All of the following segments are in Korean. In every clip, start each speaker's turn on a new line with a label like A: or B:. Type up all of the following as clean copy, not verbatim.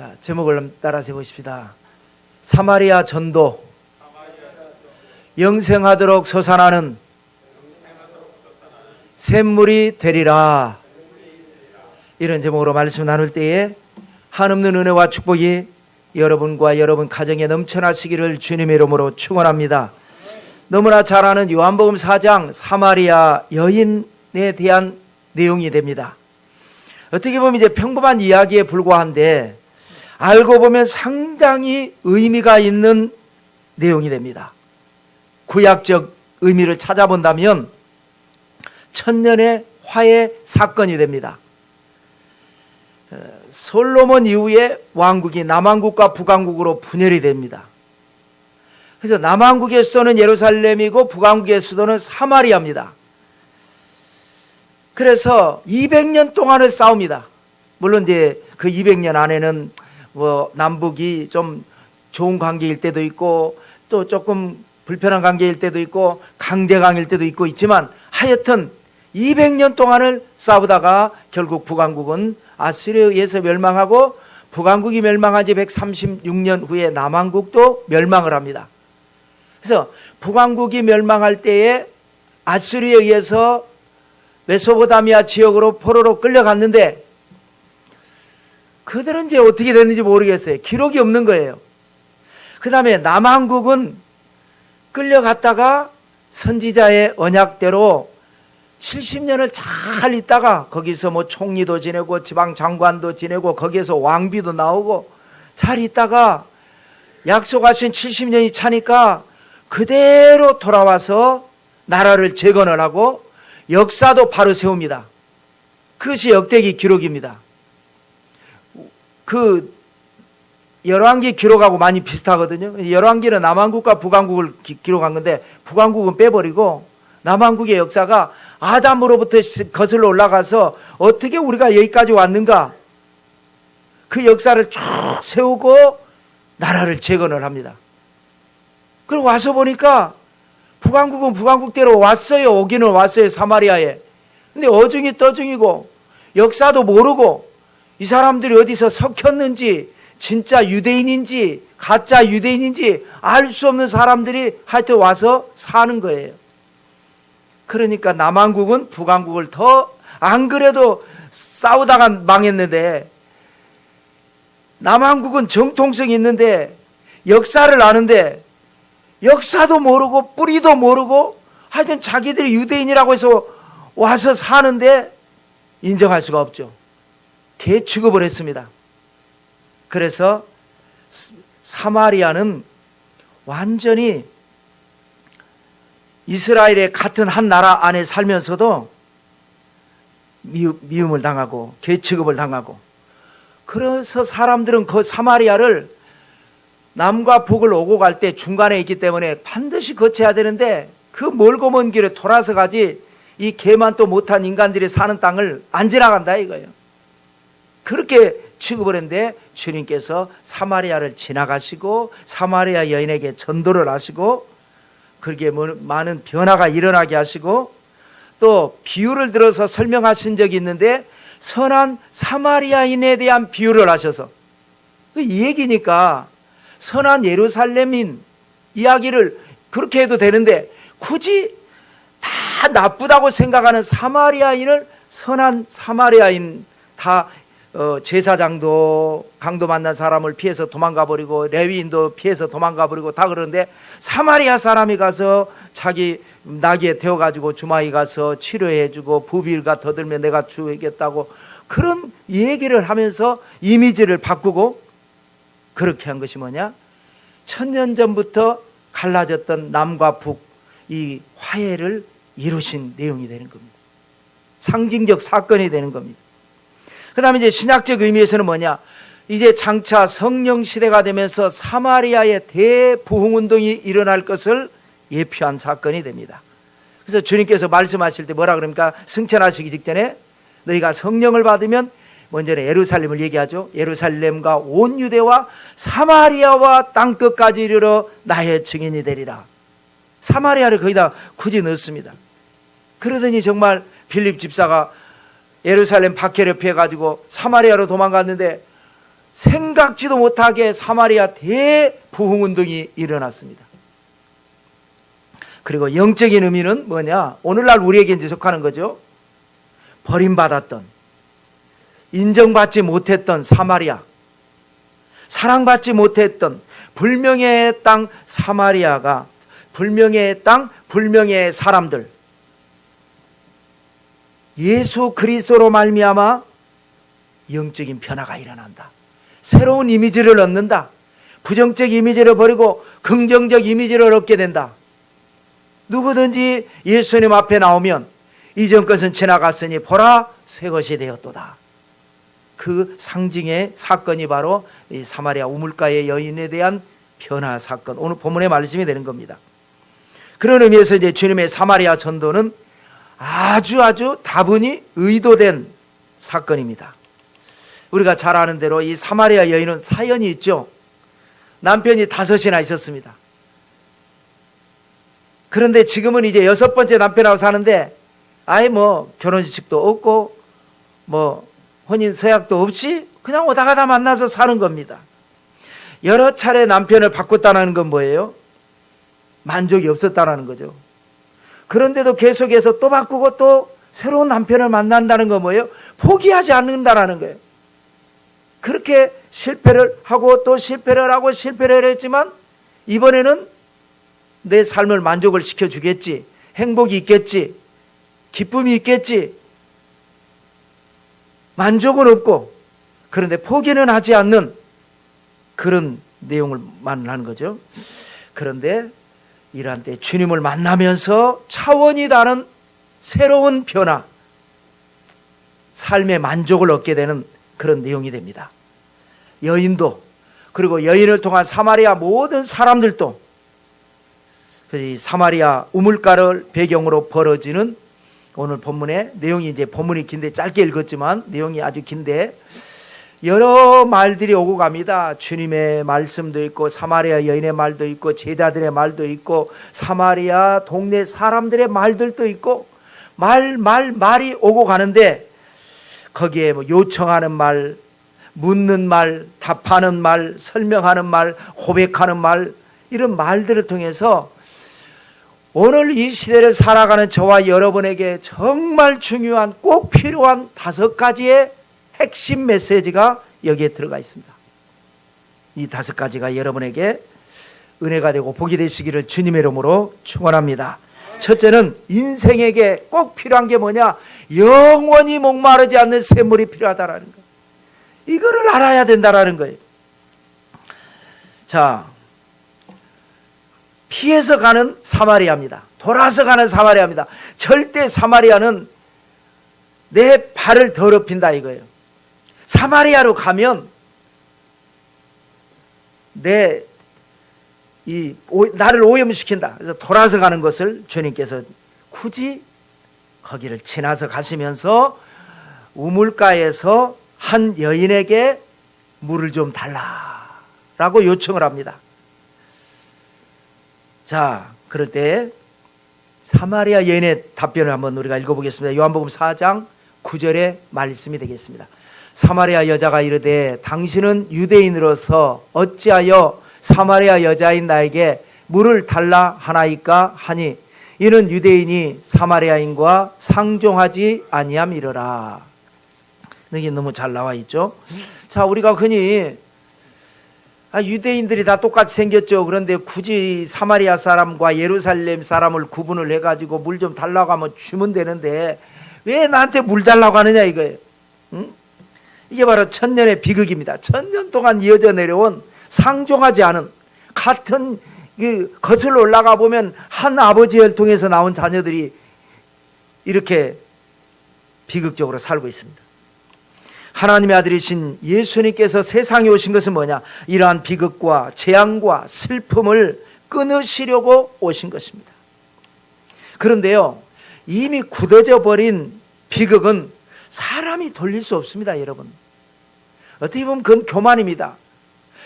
A: 자, 제목을 따라서 보십시다. 사마리아 전도, 영생하도록 솟아나는 샘물이 되리라. 이런 제목으로 말씀 나눌 때에 한없는 은혜와 축복이 여러분과 여러분 가정에 넘쳐나시기를 주님의 이름으로 축원합니다. 너무나 잘 아는 요한복음 4장 사마리아 여인에 대한 내용이 됩니다. 어떻게 보면 이제 평범한 이야기에 불과한데 알고 보면 상당히 의미가 있는 내용이 됩니다. 구약적 의미를 찾아본다면 천년의 화해 사건이 됩니다. 솔로몬 이후에 왕국이 남왕국과 북왕국으로 분열이 됩니다. 그래서 남왕국의 수도는 예루살렘이고 북왕국의 수도는 사마리아입니다. 그래서 200년 동안을 싸웁니다. 물론 이제 그 200년 안에는 남북이 좀 좋은 관계일 때도 있고 또 조금 불편한 관계일 때도 있고 강대강일 때도 있고 있지만 하여튼 200년 동안을 싸우다가 결국 북왕국은 아수르에 의해서 멸망하고 북왕국이 멸망한 지 136년 후에 남왕국도 멸망을 합니다. 그래서 북왕국이 멸망할 때에 아수르에 의해서 메소포타미아 지역으로 포로로 끌려갔는데 그들은 이제 어떻게 됐는지 모르겠어요. 기록이 없는 거예요. 그 다음에 남왕국은 끌려갔다가 선지자의 언약대로 70년을 잘 있다가 거기서 총리도 지내고 지방장관도 지내고 거기에서 왕비도 나오고 잘 있다가 약속하신 70년이 차니까 그대로 돌아와서 나라를 재건을 하고 역사도 바로 세웁니다. 그것이 역대기 기록입니다. 그 열왕기 기록하고 많이 비슷하거든요. 열왕기는 남왕국과 북왕국을 기록한 건데 북왕국은 빼버리고 남왕국의 역사가 아담으로부터 거슬러 올라가서 어떻게 우리가 여기까지 왔는가 그 역사를 쭉 세우고 나라를 재건을 합니다. 그리고 와서 보니까 북왕국은 북왕국대로 왔어요. 오기는 왔어요. 사마리아에. 근데 어중이 떠중이고 역사도 모르고 이 사람들이 어디서 섞였는지 진짜 유대인인지 가짜 유대인인지 알 수 없는 사람들이 하여튼 와서 사는 거예요. 그러니까 남왕국은 북왕국을 더 안 그래도 싸우다가 망했는데 남왕국은 정통성이 있는데 역사를 아는데 역사도 모르고 뿌리도 모르고 하여튼 자기들이 유대인이라고 해서 와서 사는데 인정할 수가 없죠. 개 취급을 했습니다. 그래서 사마리아는 완전히 이스라엘의 같은 한 나라 안에 살면서도 미움을 당하고 개 취급을 당하고 그래서 사람들은 그 사마리아를 남과 북을 오고 갈 때 중간에 있기 때문에 반드시 거쳐야 되는데 그 멀고 먼 길에 돌아서 가지 이 개만도 못한 인간들이 사는 땅을 안 지나간다 이거예요. 그렇게 취급을 했는데 주님께서 사마리아를 지나가시고 사마리아 여인에게 전도를 하시고 그렇게 많은 변화가 일어나게 하시고 또 비유를 들어서 설명하신 적이 있는데 선한 사마리아인에 대한 비유를 하셔서 이 얘기니까 선한 예루살렘인 이야기를 그렇게 해도 되는데 굳이 다 나쁘다고 생각하는 사마리아인을 선한 사마리아인 다 제사장도 강도 만난 사람을 피해서 도망가 버리고 레위인도 피해서 도망가 버리고 다 그러는데 사마리아 사람이 가서 자기 나귀에 태워가지고 주마이 가서 치료해주고 부비가 더 들면 내가 주겠다고 그런 얘기를 하면서 이미지를 바꾸고 그렇게 한 것이 뭐냐? 1000년 전부터 갈라졌던 남과 북 이 화해를 이루신 내용이 되는 겁니다. 상징적 사건이 되는 겁니다. 그 다음에 이제 신약적 의미에서는 뭐냐? 이제 장차 성령 시대가 되면서 사마리아의 대부흥운동이 일어날 것을 예표한 사건이 됩니다. 그래서 주님께서 말씀하실 때 뭐라 그럽니까? 승천하시기 직전에 너희가 성령을 받으면 먼저는 예루살렘을 얘기하죠. 예루살렘과 온 유대와 사마리아와 땅끝까지 이르러 나의 증인이 되리라. 사마리아를 거기다 굳이 넣습니다. 그러더니 정말 빌립 집사가 예루살렘 박해를 피해가지고 사마리아로 도망갔는데 생각지도 못하게 사마리아 대부흥운동이 일어났습니다. 그리고 영적인 의미는 뭐냐? 오늘날 우리에게 이제 속하는 거죠. 버림받았던, 인정받지 못했던 사마리아, 사랑받지 못했던 불명예의 땅 사마리아가, 불명예의 땅, 불명예의 사람들, 예수 그리스도로 말미암아 영적인 변화가 일어난다. 새로운 이미지를 얻는다. 부정적 이미지를 버리고 긍정적 이미지를 얻게 된다. 누구든지 예수님 앞에 나오면 이전 것은 지나갔으니 보라 새 것이 되었도다. 그 상징의 사건이 바로 이 사마리아 우물가의 여인에 대한 변화 사건, 오늘 본문의 말씀이 되는 겁니다. 그런 의미에서 이제 주님의 사마리아 전도는 아주 다분히 의도된 사건입니다. 우리가 잘 아는 대로 이 사마리아 여인은 사연이 있죠. 남편이 5이나 있었습니다. 그런데 지금은 이제 6번째 남편하고 사는데 아예 뭐 결혼식도 없고 뭐 혼인 서약도 없이 그냥 오다 가다 만나서 사는 겁니다. 여러 차례 남편을 바꿨다는 건 뭐예요? 만족이 없었다는 거죠. 그런데도 계속해서 또 바꾸고 또 새로운 남편을 만난다는 건 뭐예요? 포기하지 않는다는 거예요. 그렇게 실패를 하고 또 실패를 하고 실패를 했지만 이번에는 내 삶을 만족을 시켜주겠지, 행복이 있겠지, 기쁨이 있겠지. 만족은 없고 그런데 포기는 하지 않는 그런 내용을 만나는 거죠. 그런데 이러한 때 주님을 만나면서 차원이 다른 새로운 변화, 삶의 만족을 얻게 되는 그런 내용이 됩니다. 여인도, 그리고 여인을 통한 사마리아 모든 사람들도 이 사마리아 우물가를 배경으로 벌어지는 오늘 본문의 내용이, 이제 본문이 긴데 짧게 읽었지만 내용이 아주 긴데 여러 말들이 오고 갑니다. 주님의 말씀도 있고 사마리아 여인의 말도 있고 제자들의 말도 있고 사마리아 동네 사람들의 말들도 있고 말이 오고 가는데 거기에 뭐 요청하는 말, 묻는 말, 답하는 말, 설명하는 말, 고백하는 말, 이런 말들을 통해서 오늘 이 시대를 살아가는 저와 여러분에게 정말 중요한 꼭 필요한 5가지의 핵심 메시지가 여기에 들어가 있습니다. 이 5가지가 여러분에게 은혜가 되고 복이 되시기를 주님의 이름으로 축원합니다. 첫째는 인생에게 꼭 필요한 게 뭐냐? 영원히 목마르지 않는 샘물이 필요하다라는 거예요. 이거를 알아야 된다라는 거예요. 자, 피해서 가는 사마리아입니다. 돌아서 가는 사마리아입니다. 절대 사마리아는 내 발을 더럽힌다 이거예요. 사마리아로 가면 나를 오염시킨다. 그래서 돌아서 가는 것을 주님께서 굳이 거기를 지나서 가시면서 우물가에서 한 여인에게 물을 좀 달라라고 요청을 합니다. 자, 그럴 때 사마리아 여인의 답변을 한번 우리가 읽어보겠습니다. 요한복음 4장 9절의 말씀이 되겠습니다. 사마리아 여자가 이르되 당신은 유대인으로서 어찌하여 사마리아 여자인 나에게 물을 달라 하나이까 하니 이는 유대인이 사마리아인과 상종하지 아니함이러라. 이게 너무 잘 나와 있죠. 자, 우리가 흔히 유대인들이 다 똑같이 생겼죠. 그런데 굳이 사마리아 사람과 예루살렘 사람을 구분을 해가지고 물 좀 달라고 하면 주면 되는데 왜 나한테 물 달라고 하느냐 이거예요. 응? 이게 바로 천년의 비극입니다. 천년 동안 이어져 내려온 상종하지 않은, 같은 거슬러 올라가 보면 한 아버지의 혈통에서 나온 자녀들이 이렇게 비극적으로 살고 있습니다. 하나님의 아들이신 예수님께서 세상에 오신 것은 뭐냐? 이러한 비극과 재앙과 슬픔을 끊으시려고 오신 것입니다. 그런데요, 이미 굳어져 버린 비극은 사람이 돌릴 수 없습니다, 여러분. 어떻게 보면 그건 교만입니다.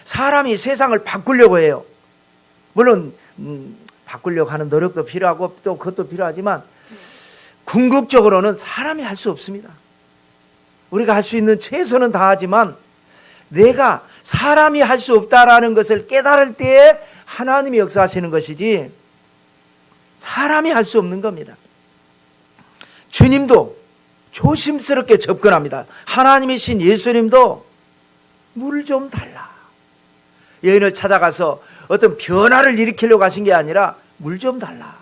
A: 사람이 세상을 바꾸려고 해요. 물론 바꾸려고 하는 노력도 필요하고 또 그것도 필요하지만 궁극적으로는 사람이 할 수 없습니다. 우리가 할 수 있는 최선은 다하지만 내가 사람이 할 수 없다라는 것을 깨달을 때에 하나님이 역사하시는 것이지 사람이 할 수 없는 겁니다. 주님도 조심스럽게 접근합니다. 하나님이신 예수님도 물 좀 달라. 여인을 찾아가서 어떤 변화를 일으키려고 하신 게 아니라 물 좀 달라.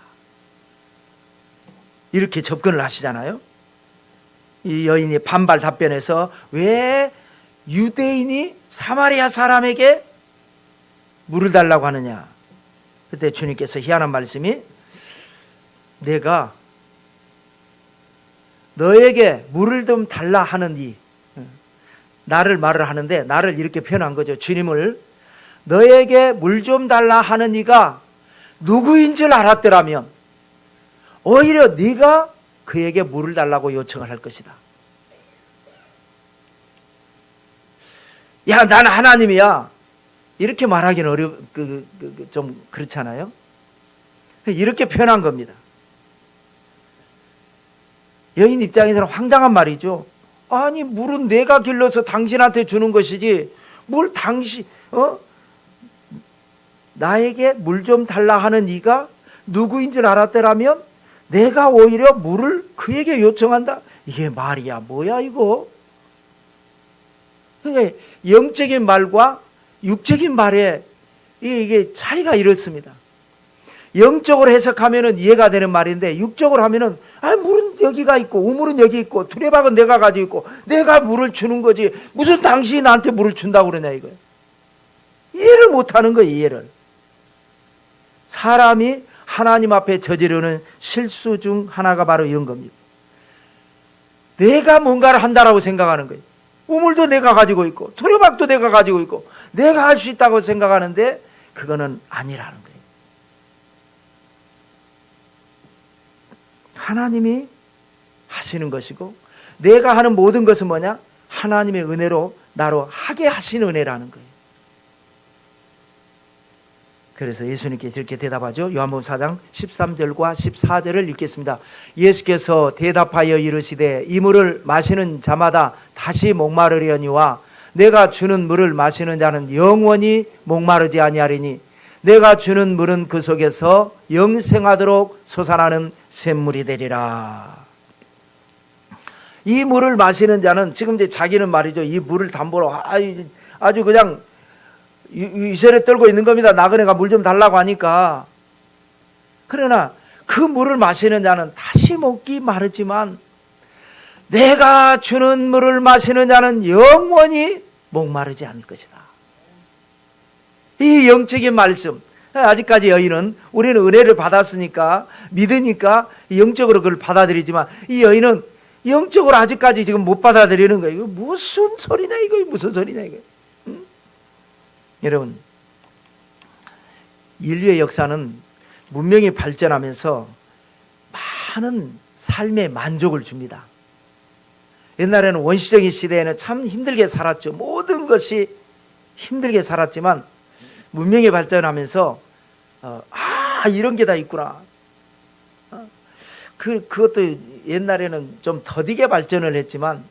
A: 이렇게 접근을 하시잖아요. 이 여인이 반발 답변해서 왜 유대인이 사마리아 사람에게 물을 달라고 하느냐. 그때 주님께서 희한한 말씀이 내가 너에게 물을 좀 달라 하느니 나를 말을 하는데 나를 이렇게 표현한 거죠. 주님을 너에게 물 좀 달라 하는 이가 누구인 줄 알았더라면 오히려 네가 그에게 물을 달라고 요청을 할 것이다. 야, 나는 하나님이야. 이렇게 말하기는 좀 그렇잖아요. 이렇게 표현한 겁니다. 여인 입장에서는 황당한 말이죠. 아니, 물은 내가 길러서 당신한테 주는 것이지 뭘 나에게 물 좀 달라 하는 이가 누구인 줄 알았더라면 내가 오히려 물을 그에게 요청한다. 이게 말이야 뭐야 이거. 그러니까 영적인 말과 육적인 말에 이게 차이가 이렇습니다. 영적으로 해석하면은 이해가 되는 말인데 육적으로 하면은 물은 여기가 있고 우물은 여기 있고 두레박은 내가 가지고 있고 내가 물을 주는 거지 무슨 당신이 나한테 물을 준다고 그러냐 이거예요. 이해를 못하는 거예요. 이해를. 사람이 하나님 앞에 저지르는 실수 중 하나가 바로 이런 겁니다. 내가 뭔가를 한다라고 생각하는 거예요. 우물도 내가 가지고 있고 두레박도 내가 가지고 있고 내가 할 수 있다고 생각하는데 그거는 아니라는 거예요. 하나님이 하시는 것이고 내가 하는 모든 것은 뭐냐? 하나님의 은혜로 나로 하게 하신 은혜라는 거예요. 그래서 예수님께서 이렇게 대답하죠. 요한복음 4장 13절과 14절을 읽겠습니다. 예수께서 대답하여 이르시되 이 물을 마시는 자마다 다시 목마르려니와 내가 주는 물을 마시는 자는 영원히 목마르지 아니하리니 내가 주는 물은 그 속에서 영생하도록 솟아나는 샘물이 되리라. 이 물을 마시는 자는 지금 이제 자기는 말이죠. 이 물을 담보로 아주 그냥 위세를 떨고 있는 겁니다. 나그네가 물 좀 달라고 하니까. 그러나 그 물을 마시는 자는 다시 목이 마르지만 내가 주는 물을 마시는 자는 영원히 목마르지 않을 것이다. 이 영적인 말씀. 아직까지 여인은 우리는 은혜를 받았으니까 믿으니까 영적으로 그걸 받아들이지만 이 여인은 영적으로 아직까지 지금 못 받아들이는 거예요. 이거 무슨 소리냐 이거 무슨 소리냐 이거. 여러분, 인류의 역사는 문명이 발전하면서 많은 삶의 만족을 줍니다. 옛날에는 원시적인 시대에는 참 힘들게 살았죠. 모든 것이 힘들게 살았지만 문명이 발전하면서 이런 게 다 있구나. 그것도 옛날에는 좀 더디게 발전을 했지만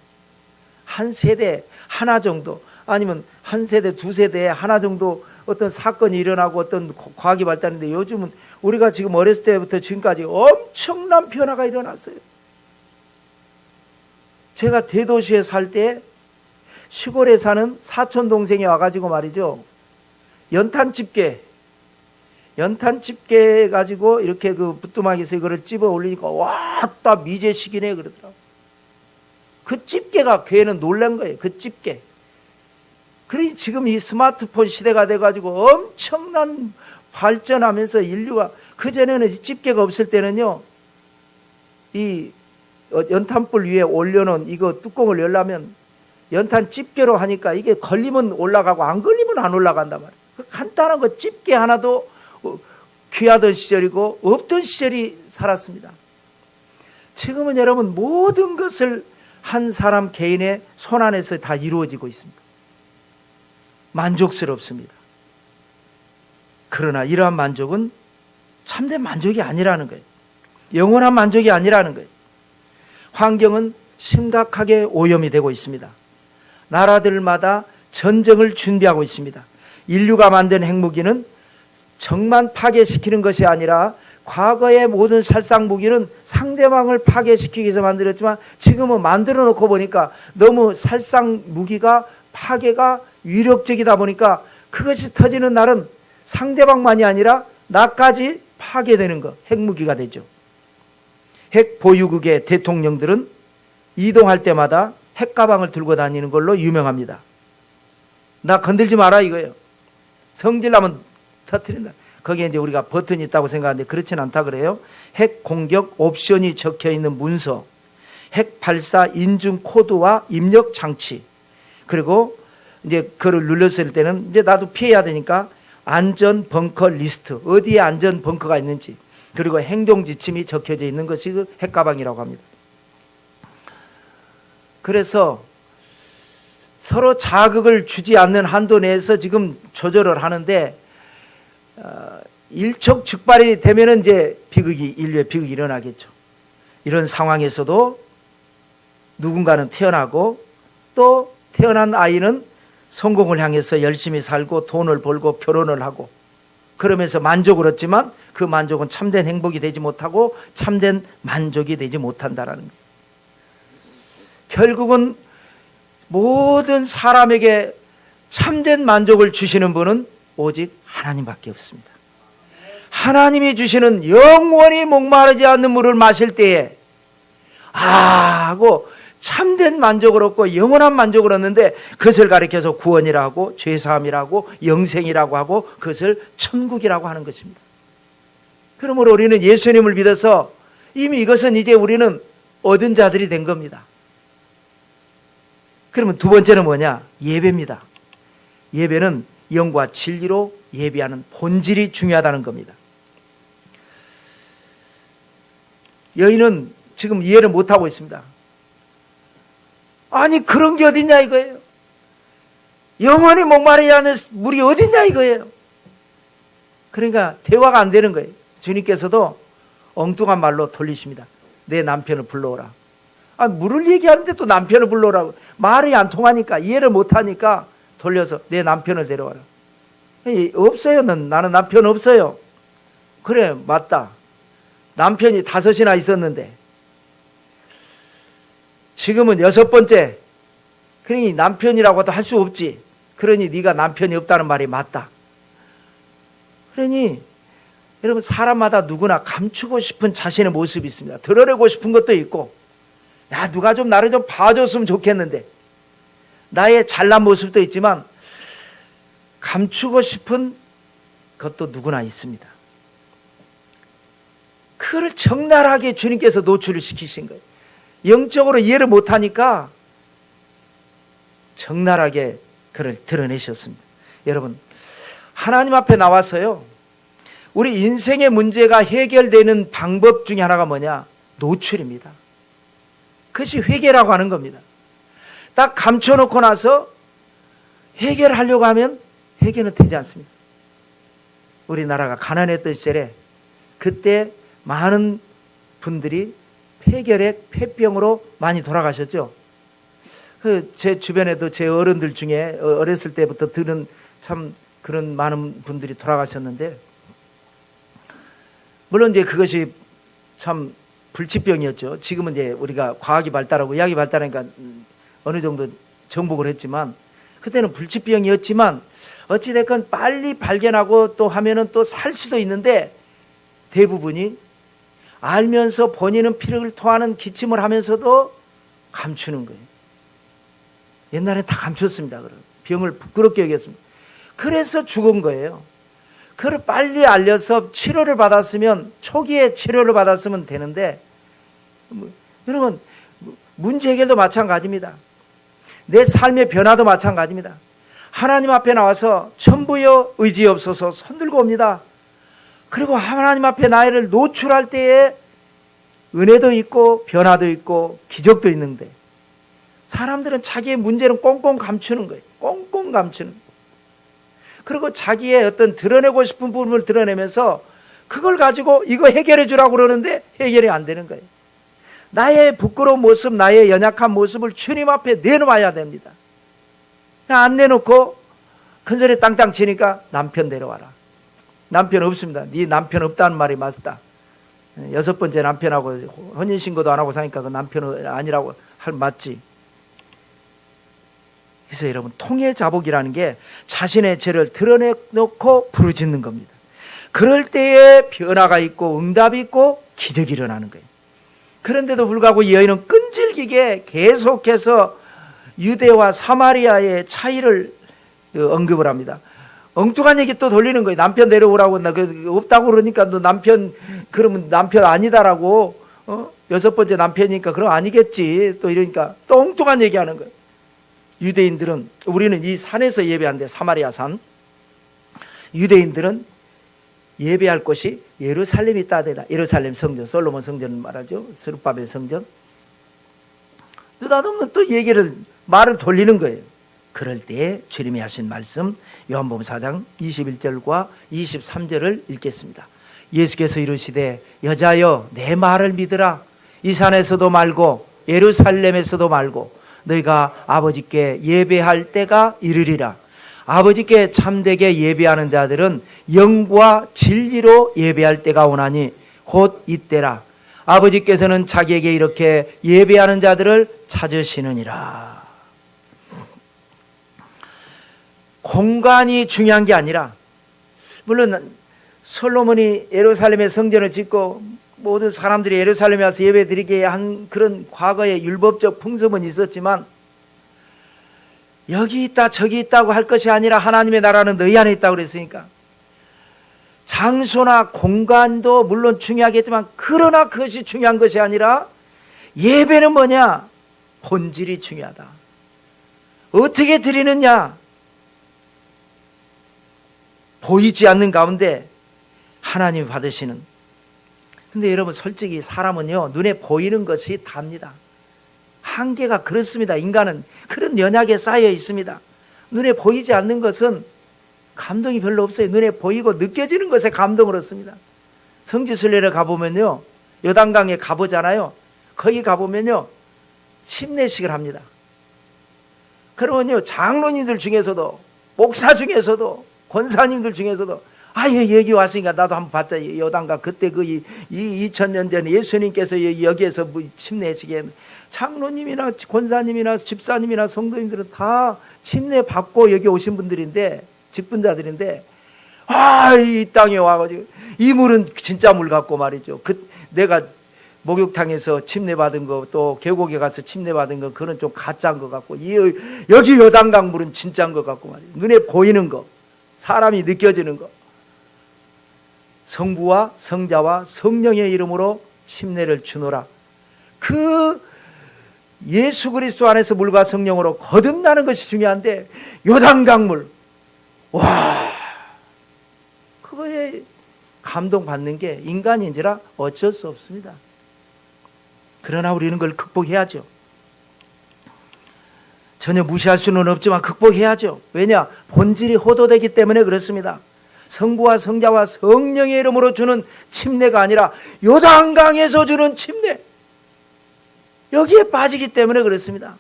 A: 한 세대 하나 정도 아니면 한 세대 두 세대에 하나 정도 어떤 사건이 일어나고 어떤 과학이 발달했는데 요즘은 우리가 지금 어렸을 때부터 지금까지 엄청난 변화가 일어났어요. 제가 대도시에 살 때 시골에 사는 사촌 동생이 와가지고 말이죠. 연탄 집게 가지고 이렇게 그 부뚜막에서 이거를 집어 올리니까 왔다 미제식이네 그러더라고. 그 집게가 걔는 놀란 거예요. 그 집게. 그러니 지금 이 스마트폰 시대가 돼가지고 엄청난 발전하면서 인류가 그전에는 집게가 없을 때는요. 이 연탄불 위에 올려놓은 이거 뚜껑을 열려면 연탄 집게로 하니까 이게 걸리면 올라가고 안 걸리면 안 올라간단 말이에요. 간단한 거 집게 하나도 귀하던 시절이고 없던 시절이 살았습니다. 지금은 여러분 모든 것을 한 사람 개인의 손 안에서 다 이루어지고 있습니다. 만족스럽습니다. 그러나 이러한 만족은 참된 만족이 아니라는 거예요. 영원한 만족이 아니라는 거예요. 환경은 심각하게 오염이 되고 있습니다. 나라들마다 전쟁을 준비하고 있습니다. 인류가 만든 핵무기는 적만 파괴시키는 것이 아니라 과거의 모든 살상 무기는 상대방을 파괴시키기 위해서 만들었지만 지금은 만들어 놓고 보니까 너무 살상 무기가 파괴가 위력적이다 보니까 그것이 터지는 날은 상대방만이 아니라 나까지 파괴되는 것, 핵무기가 되죠. 핵 보유국의 대통령들은 이동할 때마다 핵가방을 들고 다니는 걸로 유명합니다. 나 건들지 마라 이거예요. 성질나면 터뜨린다. 거기에 이제 우리가 버튼이 있다고 생각하는데 그렇진 않다 그래요. 핵 공격 옵션이 적혀 있는 문서, 핵 발사 인증 코드와 입력 장치, 그리고 이제 그걸 눌렀을 때는 이제 나도 피해야 되니까 안전 벙커 리스트, 어디에 안전 벙커가 있는지, 그리고 행동 지침이 적혀져 있는 것이 그 핵가방이라고 합니다. 그래서 서로 자극을 주지 않는 한도 내에서 지금 조절을 하는데 일촉즉발이 되면은 이제 인류의 비극이 일어나겠죠. 이런 상황에서도 누군가는 태어나고 또 태어난 아이는 성공을 향해서 열심히 살고 돈을 벌고 결혼을 하고 그러면서 만족을 얻지만 그 만족은 참된 행복이 되지 못하고 참된 만족이 되지 못한다라는 거예요. 결국은 모든 사람에게 참된 만족을 주시는 분은 오직 하나님밖에 없습니다. 하나님이 주시는 영원히 목마르지 않는 물을 마실 때에 하고 참된 만족을 얻고 영원한 만족을 얻는데 그것을 가리켜서 구원이라고 죄사함이라고 영생이라고 하고 그것을 천국이라고 하는 것입니다. 그러므로 우리는 예수님을 믿어서 이미 이것은 이제 우리는 얻은 자들이 된 겁니다. 그러면 두 번째는 뭐냐? 예배입니다. 예배는 영과 진리로 예배하는 본질이 중요하다는 겁니다. 여인은 지금 이해를 못하고 있습니다. 아니 그런 게 어딨냐 이거예요. 영원히 목마르지 않는 물이 어딨냐 이거예요. 그러니까 대화가 안 되는 거예요. 주님께서도 엉뚱한 말로 돌리십니다. 내 남편을 불러오라. 물을 얘기하는데 또 남편을 불러오라고. 말이 안 통하니까 이해를 못하니까 돌려서 내 남편을 데려와라. 없어요. 나는 남편 없어요. 그래 맞다. 남편이 5이나 있었는데 지금은 6번째. 그러니 남편이라고도 할 수 없지. 그러니 네가 남편이 없다는 말이 맞다. 그러니 여러분 사람마다 누구나 감추고 싶은 자신의 모습이 있습니다. 드러내고 싶은 것도 있고 야 누가 좀 나를 좀 봐줬으면 좋겠는데 나의 잘난 모습도 있지만 감추고 싶은 것도 누구나 있습니다. 그걸 적나라하게 주님께서 노출을 시키신 거예요. 영적으로 이해를 못하니까 적나라하게 그를 드러내셨습니다. 여러분 하나님 앞에 나와서요 우리 인생의 문제가 해결되는 방법 중에 하나가 뭐냐? 노출입니다. 그것이 회개라고 하는 겁니다. 딱 감춰놓고 나서 해결하려고 하면 해결은 되지 않습니다. 우리나라가 가난했던 시절에 그때 많은 분들이 폐결핵, 폐병으로 많이 돌아가셨죠. 제 주변에도 제 어른들 중에 어렸을 때부터 들은 참 그런 많은 분들이 돌아가셨는데 물론 이제 그것이 참 불치병이었죠. 지금은 이제 우리가 과학이 발달하고 의학이 발달하니까 어느 정도 정복을 했지만 그때는 불치병이었지만 어찌됐건 빨리 발견하고 또 하면은 또 살 수도 있는데 대부분이 알면서 본인은 피를 토하는 기침을 하면서도 감추는 거예요. 옛날에 다 감췄습니다. 병을 부끄럽게 여겼습니다. 그래서 죽은 거예요. 그걸 빨리 알려서 치료를 받았으면 초기에 치료를 받았으면 되는데 여러분 문제 해결도 마찬가지입니다. 내 삶의 변화도 마찬가지입니다. 하나님 앞에 나와서 천부여 의지없어서 손들고 옵니다. 그리고 하나님 앞에 나를 노출할 때에 은혜도 있고 변화도 있고 기적도 있는데 사람들은 자기의 문제는 꽁꽁 감추는 거예요. 꽁꽁 감추는 거예요. 그리고 자기의 어떤 드러내고 싶은 부분을 드러내면서 그걸 가지고 이거 해결해 주라고 그러는데 해결이 안 되는 거예요. 나의 부끄러운 모습, 나의 연약한 모습을 주님 앞에 내놓아야 됩니다. 안 내놓고 큰소리 땅땅 치니까 남편 데려와라. 남편 없습니다. 네 남편 없다는 말이 맞다. 6번째 남편하고 혼인신고도 안 하고 사니까 그 남편은 아니라고 할 맞지. 그래서 여러분, 통해자복이라는 게 자신의 죄를 드러내놓고 부르짖는 겁니다. 그럴 때에 변화가 있고 응답이 있고 기적이 일어나는 거예요. 그런데도 불구하고 이 여인은 끈질기게 계속해서 유대와 사마리아의 차이를 언급을 합니다. 엉뚱한 얘기 또 돌리는 거예요. 남편 데려오라고 나 없다고 그러니까 너 남편 그러면 남편 아니다라고 6번째 남편이니까 그럼 아니겠지 또 이러니까 또 엉뚱한 얘기하는 거예요. 유대인들은 우리는 이 산에서 예배하는데 사마리아 산 유대인들은 예배할 곳이 예루살렘이 있다 되다. 예루살렘 성전, 솔로몬 성전을 말하죠. 스룹바벨 성전. 느닷없는 또 말을 돌리는 거예요. 그럴 때에 주님이 하신 말씀 요한복음 4장 21절과 23절을 읽겠습니다. 예수께서 이르시되 여자여 내 말을 믿으라. 이 산에서도 말고 예루살렘에서도 말고 너희가 아버지께 예배할 때가 이르리라. 아버지께 참되게 예배하는 자들은 영과 진리로 예배할 때가 오나니 곧 이때라. 아버지께서는 자기에게 이렇게 예배하는 자들을 찾으시느니라. 공간이 중요한 게 아니라, 물론 솔로몬이 예루살렘에 성전을 짓고 모든 사람들이 예루살렘에 와서 예배 드리게 한 그런 과거의 율법적 풍습은 있었지만, 여기 있다 저기 있다고 할 것이 아니라 하나님의 나라는 너희 안에 있다고 그랬으니까 장소나 공간도 물론 중요하겠지만, 그러나 그것이 중요한 것이 아니라 예배는 뭐냐? 본질이 중요하다. 어떻게 드리느냐? 보이지 않는 가운데 하나님이 받으시는. 근데 여러분, 솔직히 사람은요, 눈에 보이는 것이 답니다. 한계가 그렇습니다. 인간은 그런 연약에 쌓여 있습니다. 눈에 보이지 않는 것은 감동이 별로 없어요. 눈에 보이고 느껴지는 것에 감동을 얻습니다. 성지순례를 가보면요, 요단강에 가보잖아요. 거기 가보면요, 침례식을 합니다. 그러면요, 장로님들 중에서도, 목사 중에서도, 권사님들 중에서도, 여기 왔으니까 나도 한번 봤자. 요단강 그때 2000년 전에 예수님께서 여기에서 침례식에 장로님이나 권사님이나 집사님이나 성도님들은 다 침례 받고 여기 오신 분들인데, 직분자들인데, 이 땅에 와가지고 이 물은 진짜 물 같고 말이죠. 내가 목욕탕에서 침례 받은 거, 또 계곡에 가서 침례 받은 거, 그건 좀 가짜인 것 같고, 여기 요단강 물은 진짜인 것 같고 말이죠. 눈에 보이는 거, 사람이 느껴지는 거. 성부와 성자와 성령의 이름으로 침례를 주노라. 그 예수 그리스도 안에서 물과 성령으로 거듭나는 것이 중요한데, 요단강물, 그거에 감동받는 게 인간인지라 어쩔 수 없습니다. 그러나 우리는 그걸 극복해야죠. 전혀 무시할 수는 없지만 극복해야죠. 왜냐? 본질이 호도되기 때문에 그렇습니다. 성부와 성자와 성령의 이름으로 주는 침례가 아니라 요단강에서 주는 침례, 여기에 빠지기 때문에 그렇습니다.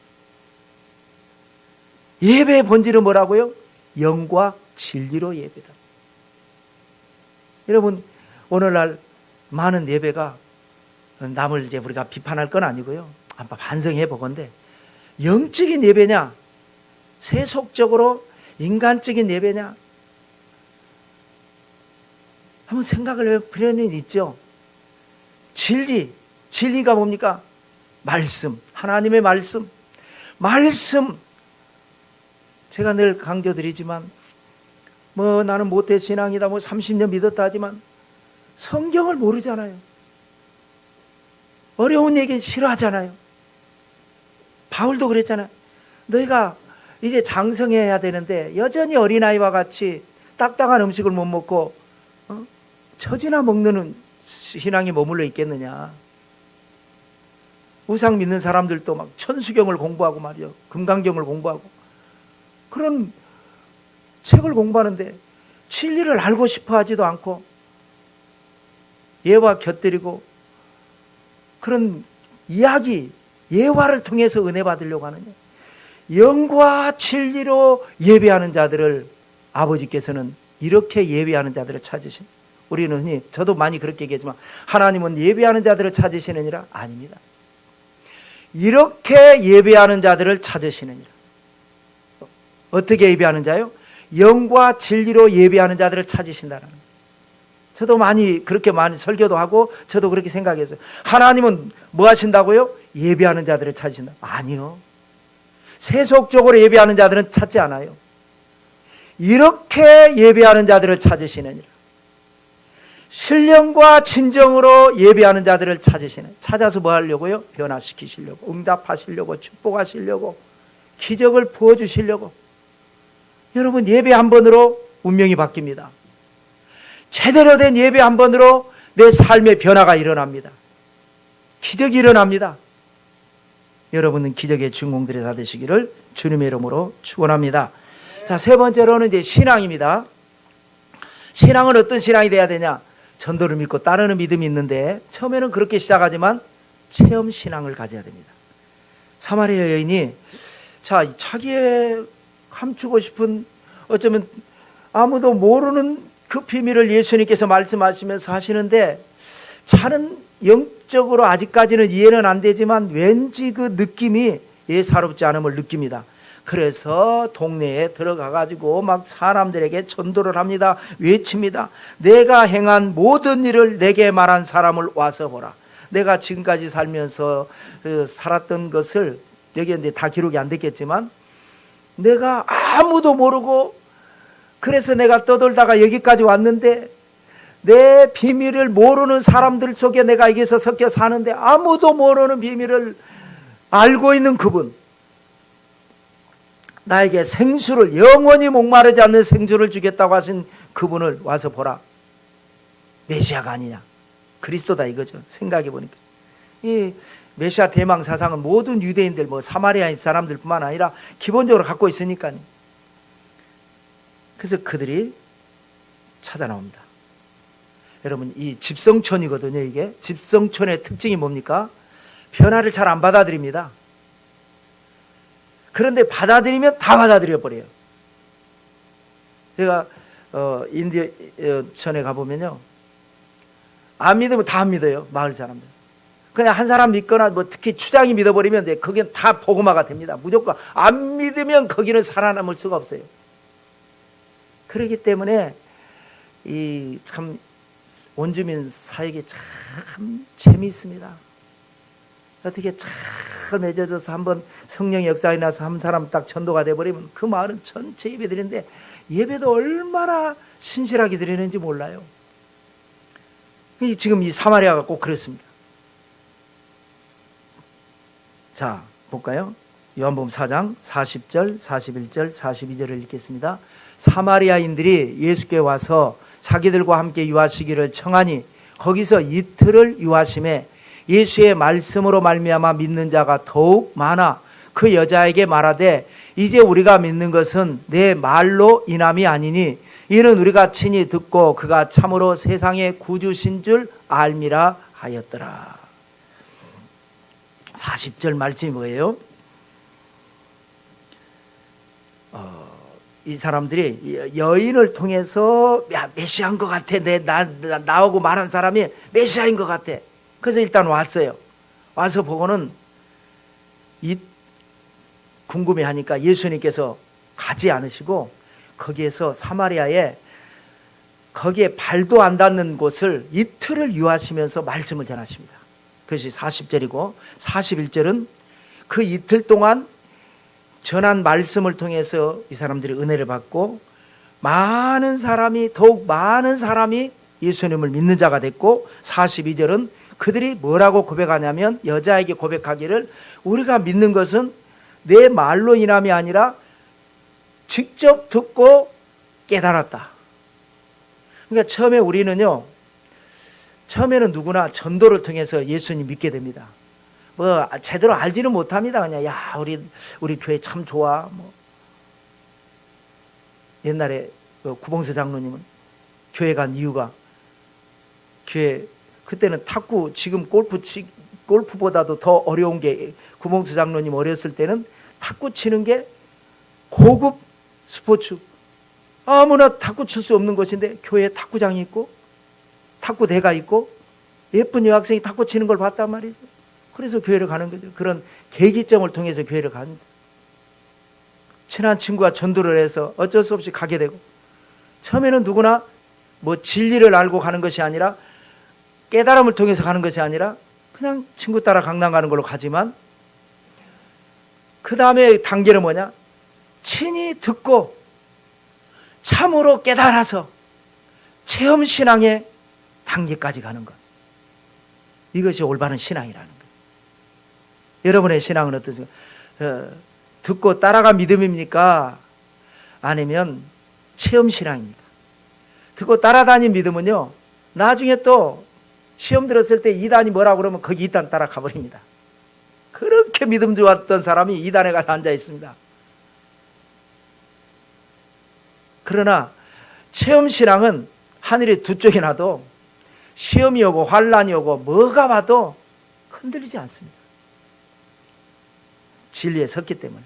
A: 예배의 본질은 뭐라고요? 영과 진리로 예배다. 여러분, 오늘날 많은 예배가 남을 이제 우리가 비판할 건 아니고요, 한번 반성해 보건대, 영적인 예배냐, 세속적으로 인간적인 예배냐, 한번 생각을 할 필요는 있죠. 진리가 뭡니까? 말씀, 하나님의 말씀. 제가 늘 강조드리지만, 나는 모태신앙이다, 30년 믿었다 하지만 성경을 모르잖아요. 어려운 얘기 싫어하잖아요. 바울도 그랬잖아요. 너희가 이제 장성해야 되는데 여전히 어린아이와 같이 딱딱한 음식을 못 먹고 처지나 먹는 신앙이 머물러 있겠느냐. 우상 믿는 사람들도 막 천수경을 공부하고 말이요, 금강경을 공부하고 그런 책을 공부하는데 진리를 알고 싶어 하지도 않고 예와 곁들이고 그런 이야기, 예화를 통해서 은혜 받으려고 하느냐. 영과 진리로 예배하는 자들을 아버지께서는 이렇게 예배하는 자들을 찾으신, 우리는 흔히 저도 많이 그렇게 얘기하지만 하나님은 예배하는 자들을 찾으시느니라? 아닙니다. 이렇게 예배하는 자들을 찾으시느니라. 어떻게 예배하는 자요? 영과 진리로 예배하는 자들을 찾으신다라는 거예요. 저도 그렇게 많이 설교도 하고 저도 그렇게 생각했어요. 하나님은 뭐 하신다고요? 예배하는 자들을 찾으신다. 아니요. 세속적으로 예배하는 자들은 찾지 않아요. 이렇게 예배하는 자들을 찾으시느니라. 신령과 진정으로 예배하는 자들을 찾으시는, 찾아서 뭐 하려고요? 변화시키시려고, 응답하시려고, 축복하시려고, 기적을 부어주시려고. 여러분, 예배 한 번으로 운명이 바뀝니다. 제대로 된 예배 한 번으로 내 삶의 변화가 일어납니다. 기적이 일어납니다. 여러분은 기적의 주인공들이 다 되시기를 주님의 이름으로 축원합니다. 자, 세 번째로는 이제 신앙입니다. 신앙은 어떤 신앙이 돼야 되냐? 전도를 믿고 따르는 믿음이 있는데 처음에는 그렇게 시작하지만 체험 신앙을 가져야 됩니다. 사마리아 여인이 자기의 감추고 싶은, 어쩌면 아무도 모르는 그 비밀을 예수님께서 말씀하시면서 하시는데, 자는 영적으로 아직까지는 이해는 안 되지만 왠지 그 느낌이 예사롭지 않음을 느낍니다. 그래서 동네에 들어가 가지고 막 사람들에게 전도를 합니다. 외칩니다. 내가 행한 모든 일을 내게 말한 사람을 와서 보라. 내가 지금까지 살면서 살았던 것을, 여기에 이제 다 기록이 안 됐겠지만, 내가 아무도 모르고 그래서 내가 떠돌다가 여기까지 왔는데, 내 비밀을 모르는 사람들 속에 내가 여기서 섞여 사는데 아무도 모르는 비밀을 알고 있는 그분, 나에게 생수를, 영원히 목마르지 않는 생수를 주겠다고 하신 그분을 와서 보라. 메시아가 아니냐, 그리스도다 이거죠. 생각해 보니까 이 메시아 대망 사상은 모든 유대인들, 사마리아 사람들뿐만 아니라 기본적으로 갖고 있으니까요. 그래서 그들이 찾아 나옵니다. 여러분, 이 집성촌이거든요. 이게 집성촌의 특징이 뭡니까? 변화를 잘 안 받아들입니다. 그런데 받아들이면 다 받아들여 버려요. 제가 인디천에 가보면요, 안 믿으면 다 안 믿어요. 마을 사람들. 그냥 한 사람 믿거나 특히 추장이 믿어버리면 거기는 다 복음화가 됩니다. 무조건 안 믿으면 거기는 살아남을 수가 없어요. 그렇기 때문에 이 참 원주민 사역이 참 재미있습니다. 어떻게 잘 맺어져서 한번 성령의 역사에 나서 한 사람 딱 전도가 돼버리면 그 마을은 전체 예배 드리는데, 예배도 얼마나 신실하게 드리는지 몰라요. 지금 이 사마리아가 꼭 그렇습니다. 자, 볼까요? 요한복음 4장 40절, 41절, 42절을 읽겠습니다. 사마리아인들이 예수께 와서 자기들과 함께 유하시기를 청하니 거기서 이틀을 유하심에 예수의 말씀으로 말미암아 믿는 자가 더욱 많아 그 여자에게 말하되, 이제 우리가 믿는 것은 내 말로 인함이 아니니 이는 우리가 친히 듣고 그가 참으로 세상의 구주신 줄 알미라 하였더라. 40절 말씀이 뭐예요? 이 사람들이 여인을 통해서 메시아인 것 같아, 나오고 말한 사람이 메시아인 것 같아. 그래서 일단 왔어요. 와서 보고는 궁금해하니까 예수님께서 가지 않으시고 거기에서 사마리아에, 거기에 발도 안 닿는 곳을 이틀을 유하시면서 말씀을 전하십니다. 그것이 40절이고 41절은 그 이틀 동안 전한 말씀을 통해서 이 사람들이 은혜를 받고 더욱 많은 사람이 예수님을 믿는 자가 됐고, 42절은 그들이 뭐라고 고백하냐면, 여자에게 고백하기를 우리가 믿는 것은 내 말로 인함이 아니라 직접 듣고 깨달았다. 그러니까 처음에는 누구나 전도를 통해서 예수님 믿게 됩니다. 제대로 알지는 못합니다. 그냥 우리 교회 참 좋아. 옛날에 구봉수 장로님은 교회 간 이유가, 그때는 탁구, 지금 골프보다도 더 어려운 게, 구봉수 장로님 어렸을 때는 탁구 치는 게 고급 스포츠. 아무나 탁구 칠 수 없는 곳인데 교회에 탁구장이 있고 탁구대가 있고 예쁜 여학생이 탁구 치는 걸 봤단 말이죠. 그래서 교회를 가는 거죠. 그런 계기점을 통해서 교회를 가는 거죠. 친한 친구가 전도를 해서 어쩔 수 없이 가게 되고, 처음에는 누구나 뭐 진리를 알고 가는 것이 아니라, 깨달음을 통해서 가는 것이 아니라 그냥 친구 따라 강남 가는 걸로 가지만, 그 다음에 단계는 뭐냐? 친히 듣고 참으로 깨달아서 체험신앙의 단계까지 가는 것. 이것이 올바른 신앙이라는 거예요. 여러분의 신앙은 어떠세요? 듣고 따라가 믿음입니까? 아니면 체험신앙입니까? 듣고 따라다닌 믿음은요, 나중에 또 시험 들었을 때 이단이 뭐라고 그러면 거기 이단 따라가 버립니다. 그렇게 믿음 좋았던 사람이 이단에 가서 앉아 있습니다. 그러나 체험신앙은 하늘이 두 쪽이 나도 시험이 오고 환란이 오고 뭐가 와도 흔들리지 않습니다. 진리에 섰기 때문에.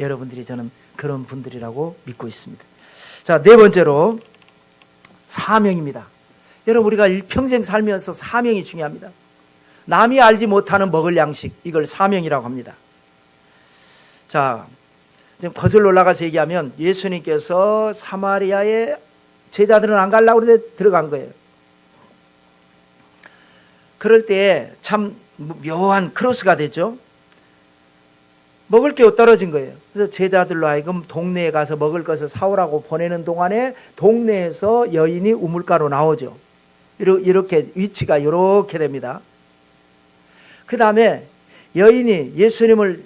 A: 여러분들이 저는 그런 분들이라고 믿고 있습니다. 자, 네 번째로 사명입니다. 여러분, 우리가 일평생 살면서 사명이 중요합니다. 남이 알지 못하는 먹을 양식, 이걸 사명이라고 합니다. 자, 지금 거슬러 올라가서 얘기하면 예수님께서 사마리아에 제자들은 안 가려고 그러는데 들어간 거예요. 그럴 때 참 묘한 크로스가 되죠. 먹을 게 떨어진 거예요. 그래서 제자들로 하여금 동네에 가서 먹을 것을 사오라고 보내는 동안에 동네에서 여인이 우물가로 나오죠. 이렇게 위치가 이렇게 됩니다. 그 다음에 여인이 예수님을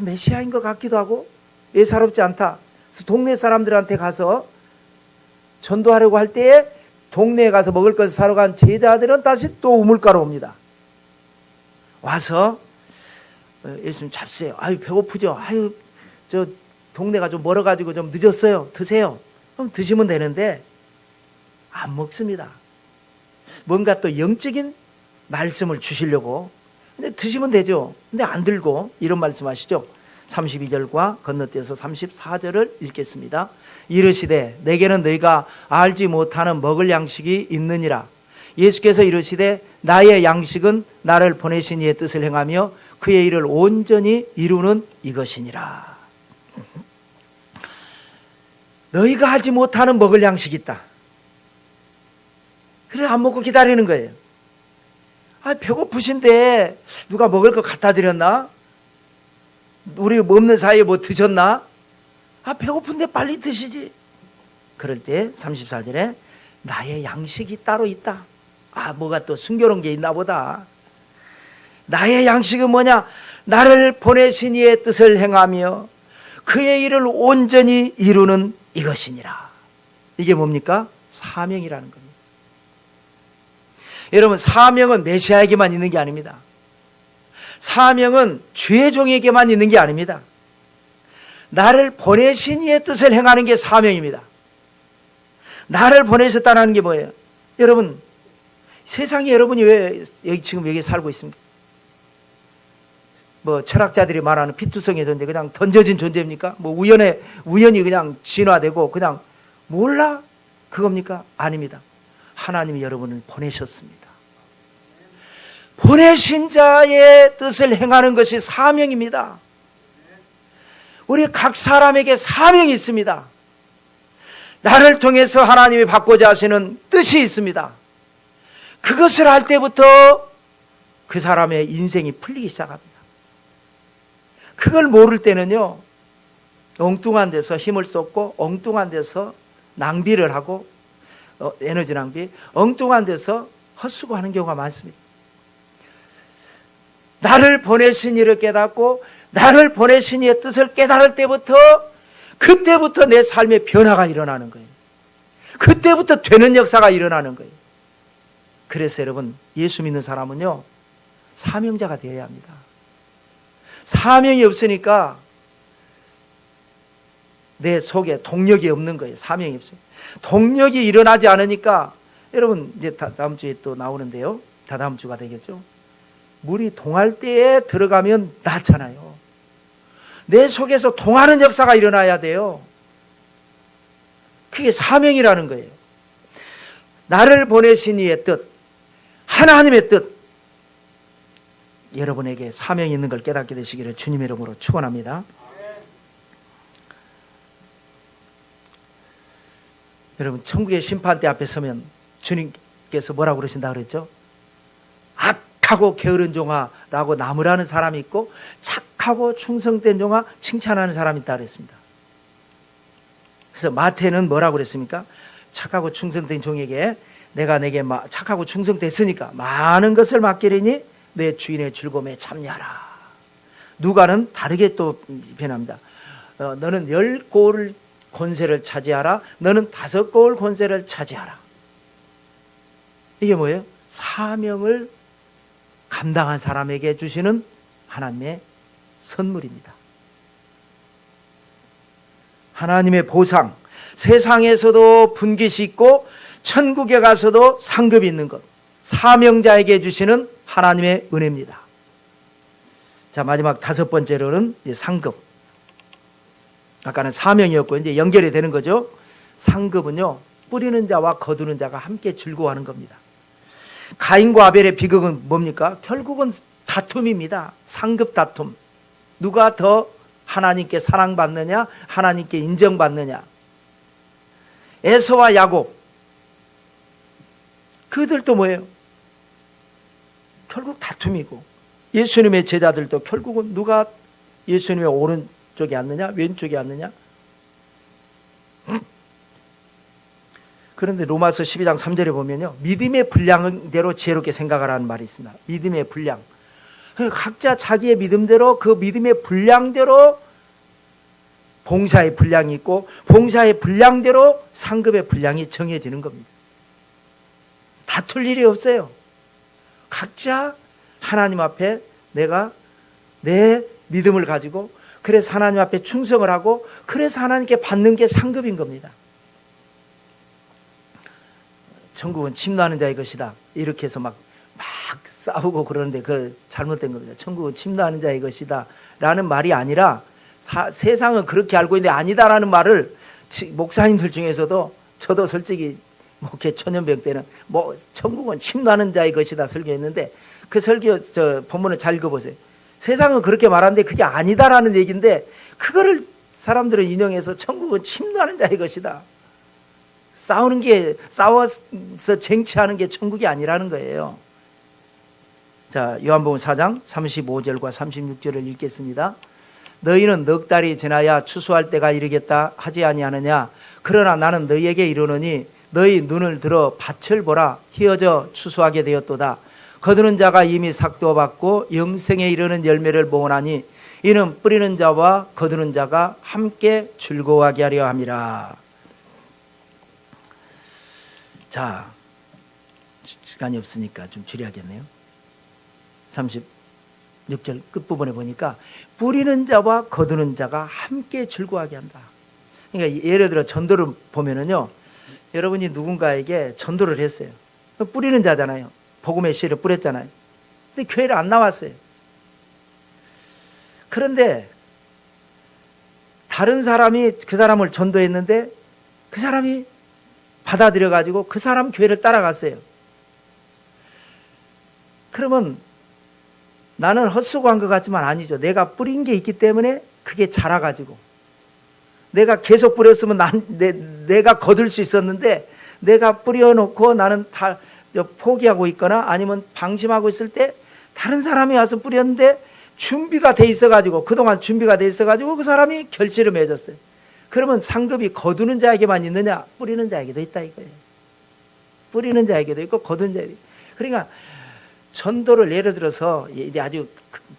A: 메시아인 것 같기도 하고 예사롭지 않다. 그래서 동네 사람들한테 가서 전도하려고 할 때에 동네에 가서 먹을 것을 사러 간 제자들은 다시 또 우물가로 옵니다. 와서 예수님 잡수세요. 아유, 배고프죠? 아유, 저 동네가 좀 멀어가지고 좀 늦었어요. 드세요. 그럼 드시면 되는데 안 먹습니다. 뭔가 또 영적인 말씀을 주시려고. 근데 드시면 되죠. 근데 안 들고 이런 말씀하시죠. 32절과 건너뛰어서 34절을 읽겠습니다. 이르시되 내게는 너희가 알지 못하는 먹을 양식이 있느니라. 예수께서 이르시되 나의 양식은 나를 보내신 이의 뜻을 행하며 그의 일을 온전히 이루는 이것이니라. 너희가 알지 못하는 먹을 양식이 있다. 그래 안 먹고 기다리는 거예요. 아, 배고프신데 누가 먹을 거 갖다 드렸나? 우리 없는 사이에 뭐 드셨나? 아, 배고픈데 빨리 드시지. 그럴 때 34절에 나의 양식이 따로 있다. 아, 뭐가 또 숨겨놓은 게 있나 보다. 나의 양식은 뭐냐? 나를 보내신 이의 뜻을 행하며 그의 일을 온전히 이루는 이것이니라. 이게 뭡니까? 사명이라는 겁니다. 여러분, 사명은 메시아에게만 있는 게 아닙니다. 사명은 죄종에게만 있는 게 아닙니다. 나를 보내신 이의 뜻을 행하는 게 사명입니다. 나를 보내셨다는 게 뭐예요? 여러분, 세상에 여러분이 왜 지금 여기 살고 있습니까? 뭐 철학자들이 말하는 피투성의 존재, 그냥 던져진 존재입니까? 뭐 우연히 그냥 진화되고 그냥 몰라? 그겁니까? 아닙니다. 하나님이 여러분을 보내셨습니다. 보내신 자의 뜻을 행하는 것이 사명입니다. 우리 각 사람에게 사명이 있습니다. 나를 통해서 하나님이 받고자 하시는 뜻이 있습니다. 그것을 할 때부터 그 사람의 인생이 풀리기 시작합니다. 그걸 모를 때는요, 엉뚱한 데서 힘을 쏟고 엉뚱한 데서 낭비를 하고 에너지 낭비, 엉뚱한 데서 헛수고하는 경우가 많습니다. 나를 보내신 이를 깨닫고 나를 보내신 이의 뜻을 깨달을 때부터, 그때부터 내 삶의 변화가 일어나는 거예요. 그때부터 되는 역사가 일어나는 거예요. 그래서 여러분, 예수 믿는 사람은요, 사명자가 되어야 합니다. 사명이 없으니까 내 속에 동력이 없는 거예요. 사명이 없어요. 동력이 일어나지 않으니까, 여러분, 이제 다음 주에 또 나오는데요. 다다음 주가 되겠죠. 물이 동할 때에 들어가면 낫잖아요. 내 속에서 통하는 역사가 일어나야 돼요. 그게 사명이라는 거예요. 나를 보내신 이의 뜻, 하나님의 뜻, 여러분에게 사명이 있는 걸 깨닫게 되시기를 주님의 이름으로 축원합니다. 여러분, 천국의 심판대 앞에 서면 주님께서 뭐라고 그러신다 그랬죠? 악하고 게으른 종아라고 나무라는 사람이 있고, 착하고 충성된 종아 칭찬하는 사람이 있다 그랬습니다. 그래서 마태는 뭐라고 그랬습니까? 착하고 충성된 종에게 내가 내게 착하고 충성됐으니까 많은 것을 맡기리니 내 주인의 즐거움에 참여하라. 누가는 다르게 또 변합니다. 너는 10고을 권세를 차지하라. 너는 5고을 권세를 차지하라. 이게 뭐예요? 사명을 감당한 사람에게 주시는 하나님의 선물입니다. 하나님의 보상, 세상에서도 분깃이 있고 천국에 가서도 상급이 있는 것, 사명자에게 주시는 하나님의 은혜입니다. 자, 마지막 5번째로는 상급. 아까는 사명이었고 이제 연결이 되는 거죠. 상급은요, 뿌리는 자와 거두는 자가 함께 즐거워하는 겁니다. 가인과 아벨의 비극은 뭡니까? 결국은 다툼입니다. 상급 다툼. 누가 더 하나님께 사랑받느냐, 하나님께 인정받느냐. 에서와 야곱, 그들도 뭐예요? 결국 다툼이고, 예수님의 제자들도 결국은 누가 예수님의 오른쪽에 앉느냐, 왼쪽에 앉느냐. 그런데 로마서 12장 3절에 보면요, 믿음의 분량대로 지혜롭게 생각하라는 말이 있습니다. 믿음의 분량. 각자 자기의 믿음대로, 그 믿음의 분량대로 봉사의 분량이 있고, 봉사의 분량대로 상급의 분량이 정해지는 겁니다. 다툴 일이 없어요. 각자 하나님 앞에 내가 내 믿음을 가지고, 그래서 하나님 앞에 충성을 하고, 그래서 하나님께 받는 게 상급인 겁니다. 천국은 침노하는 자의 것이다, 이렇게 해서 막 싸우고 그러는데 그 잘못된 겁니다. 천국은 침노하는 자의 것이다 라는 말이 아니라, 세상은 그렇게 알고 있는데 아니다라는 말을 목사님들 중에서도, 저도 솔직히 목회 초년병 때는 천국은 침노하는 자의 것이다 설교했는데, 그 설교 본문을 잘 읽어보세요. 세상은 그렇게 말하는데 그게 아니다라는 얘기인데, 그거를 사람들은 인용해서 천국은 침노하는 자의 것이다, 싸워서 쟁취하는 게 천국이 아니라는 거예요. 자, 요한복음 4장 35절과 36절을 읽겠습니다. 너희는 넉 달이 지나야 추수할 때가 이르겠다 하지 아니하느냐. 그러나 나는 너희에게 이르노니 너희 눈을 들어 밭을 보라. 희어져 추수하게 되었도다. 거두는 자가 이미 삭도 받고 영생에 이르는 열매를 모으나니 이는 뿌리는 자와 거두는 자가 함께 즐거워하게 하려 함이라. 자, 시간이 없으니까 좀 줄여야겠네요. 36절 끝부분에 보니까 뿌리는 자와 거두는 자가 함께 즐거워하게 한다. 그러니까 예를 들어 전도를 보면은요, 여러분이 누군가에게 전도를 했어요. 뿌리는 자잖아요. 복음의 씨를 뿌렸잖아요. 근데 교회를 안 나왔어요. 그런데 다른 사람이 그 사람을 전도했는데 그 사람이 받아들여 가지고 그 사람 교회를 따라갔어요. 그러면 나는 헛수고한 것 같지만 아니죠. 내가 뿌린 게 있기 때문에 그게 자라가지고, 내가 계속 뿌렸으면 내가 거둘 수 있었는데, 내가 뿌려놓고 나는 다 포기하고 있거나 아니면 방심하고 있을 때 다른 사람이 와서 뿌렸는데 준비가 돼 있어가지고, 그동안 준비가 돼 있어가지고 그 사람이 결실을 맺었어요. 그러면 상급이 거두는 자에게만 있느냐? 뿌리는 자에게도 있다 이거예요. 뿌리는 자에게도 있고 거두는 자에게도 있고. 그러니까 전도를 예를 들어서 이제 아주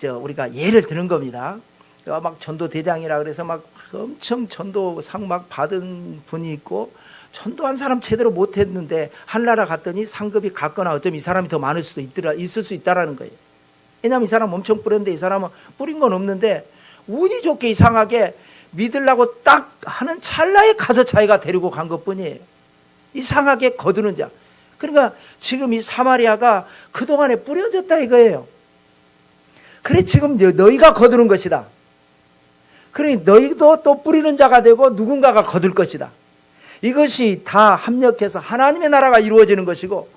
A: 우리가 예를 드는 겁니다. 막 전도대장이라 그래서 막 엄청 전도상 막 받은 분이 있고, 전도한 사람 제대로 못했는데 한나라 갔더니 상급이 같거나 어쩌면 이 사람이 더 많을 수도 있을 수 있다라는 거예요. 왜냐하면 이 사람 엄청 뿌렸는데 이 사람은 뿌린 건 없는데 운이 좋게 이상하게 믿으려고 딱 하는 찰나에 가서 자기가 데리고 간 것뿐이에요. 이상하게 거두는 자. 그러니까 지금 이 사마리아가 그동안에 뿌려졌다 이거예요. 그래 지금 너희가 거두는 것이다. 그러니 너희도 또 뿌리는 자가 되고 누군가가 거둘 것이다. 이것이 다 합력해서 하나님의 나라가 이루어지는 것이고,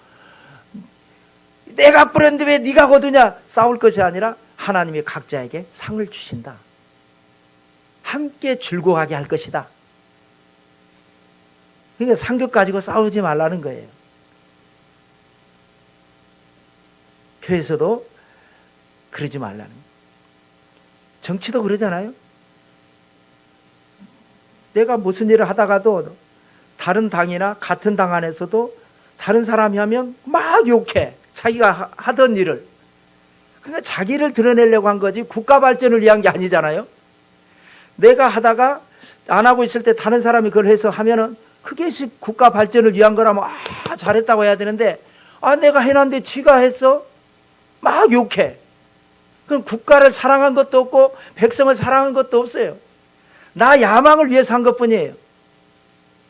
A: 내가 뿌렸는데 왜 네가 거두냐 싸울 것이 아니라 하나님이 각자에게 상을 주신다. 함께 즐거워하게 할 것이다. 그러니까 상급 가지고 싸우지 말라는 거예요. 교회에서도 그러지 말라는 거예요. 정치도 그러잖아요. 내가 무슨 일을 하다가도 다른 당이나 같은 당 안에서도 다른 사람이 하면 막 욕해. 자기가 하던 일을. 그러니까 자기를 드러내려고 한 거지 국가 발전을 위한 게 아니잖아요. 내가 하다가 안 하고 있을 때 다른 사람이 그걸 해서 하면은 그게 국가 발전을 위한 거라면 잘했다고 해야 되는데, 내가 해놨는데 지가 했어? 막 욕해. 그럼 국가를 사랑한 것도 없고 백성을 사랑한 것도 없어요. 나 야망을 위해서 한 것뿐이에요.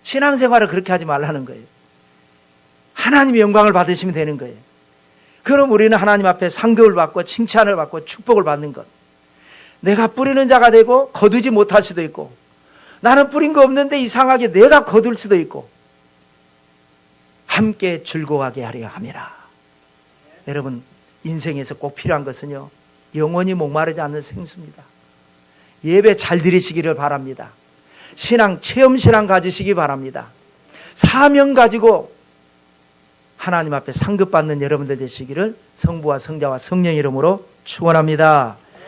A: 신앙생활을 그렇게 하지 말라는 거예요. 하나님의 영광을 받으시면 되는 거예요. 그럼 우리는 하나님 앞에 상급을 받고 칭찬을 받고 축복을 받는 것. 내가 뿌리는 자가 되고 거두지 못할 수도 있고, 나는 뿌린 거 없는데 이상하게 내가 거둘 수도 있고, 함께 즐거워하게 하려 함이라. 여러분, 인생에서 꼭 필요한 것은요, 영원히 목마르지 않는 생수입니다. 예배 잘 드리시기를 바랍니다. 신앙, 체험신앙 가지시기 바랍니다. 사명 가지고 하나님 앞에 상급받는 여러분들 되시기를 성부와 성자와 성령 이름으로 축원합니다.